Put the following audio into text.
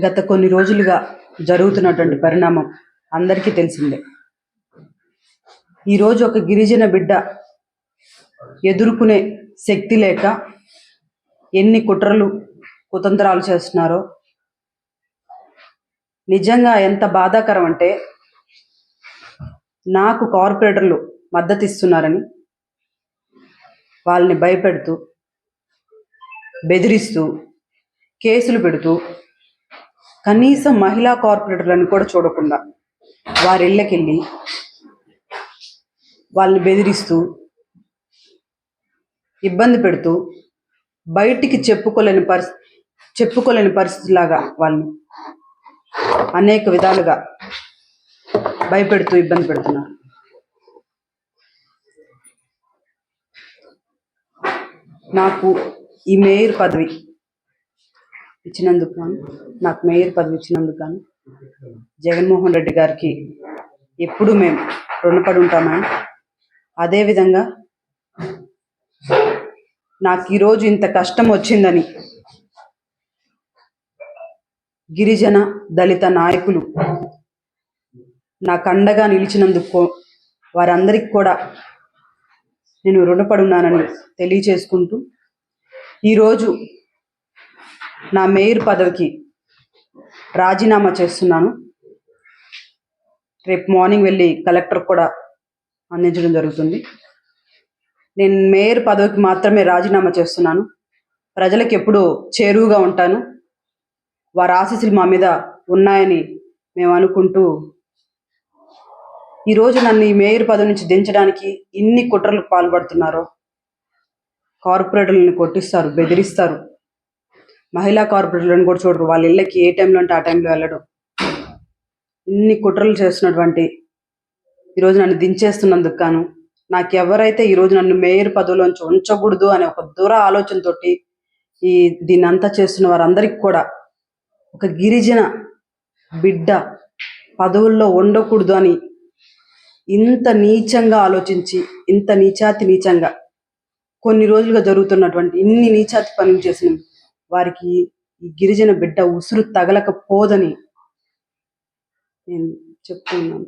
గత కొన్ని రోజులుగా జరుగుతున్నటువంటి పరిణామం అందరికీ తెలిసిందే. ఈరోజు ఒక గిరిజన బిడ్డ ఎదుర్కొనే శక్తి లేక ఎన్ని కుట్రలు కుతంత్రాలు చేస్తున్నారో నిజంగా ఎంత బాధాకరం అంటే, నాకు కార్పొరేటర్లు మద్దతు ఇస్తున్నారని వాళ్ళని భయపెడుతూ, బెదిరిస్తూ, కేసులు పెడుతూ, కనీసం మహిళా కార్పొరేటర్లను కూడా చూడకుండా వారి ఇళ్ళకెళ్ళి వాళ్ళని బెదిరిస్తూ, ఇబ్బంది పెడుతూ, బయటికి చెప్పుకోలేని పరిస్థితిలాగా వాళ్ళని అనేక విధాలుగా భయపెడుతూ ఇబ్బంది పెడుతున్నారు. నాకు ఈ మేయర్ పదవి ఇచ్చినందుకు గాను జగన్మోహన్ రెడ్డి గారికి ఎప్పుడూ మేము రుణపడి ఉంటామని, అదేవిధంగా నాకు ఈరోజు ఇంత కష్టం వచ్చిందని గిరిజన దళిత నాయకులు నాకు అండగా నిలిచినందుకు వారందరికీ కూడా నేను రుణపడి ఉన్నానని తెలియచేసుకుంటూ, ఈరోజు నా మేయర్ పదవికి రాజీనామా చేస్తున్నాను. రేపు మార్నింగ్ వెళ్ళి కలెక్టర్ కూడా అందించడం జరుగుతుంది. నేను మేయర్ పదవికి మాత్రమే రాజీనామా చేస్తున్నాను. ప్రజలకు ఎప్పుడూ చేరువుగా ఉంటాను. వారి ఆశీస్సులు మా మీద ఉన్నాయని మేము అనుకుంటూ, ఈరోజు నన్ను ఈ మేయర్ పదవి నుంచి దించడానికి ఇన్ని కుట్రలకు పాల్పడుతున్నారో, కార్పొరేటర్లను కొట్టిస్తారు, బెదిరిస్తారు, మహిళా కార్పొరేటర్లను కూడా చూడరు, వాళ్ళ ఇళ్ళకి ఏ టైంలో అంటే ఆ టైంలో వెళ్ళడం, ఇన్ని కుట్రలు చేస్తున్నటువంటి ఈరోజు నన్ను దించేస్తున్నందుకు గాను, నాకు ఎవరైతే ఈరోజు నన్ను మేయర్ పదవిలోంచి ఉంచకూడదు అనే ఒక దూర ఆలోచనతోటి దీన్ని అంతా చేస్తున్న వారందరికీ కూడా, ఒక గిరిజన బిడ్డ పదవుల్లో ఉండకూడదు అని ఇంత నీచంగా ఆలోచించి, ఇంత నీచంగా కొన్ని రోజులుగా జరుగుతున్నటువంటి ఇన్ని నీచాతి పనులు చేసిన వారికి ఈ గిరిజన బిడ్డ ఉసురు తగలకపోదని నేను చెప్తున్నాను.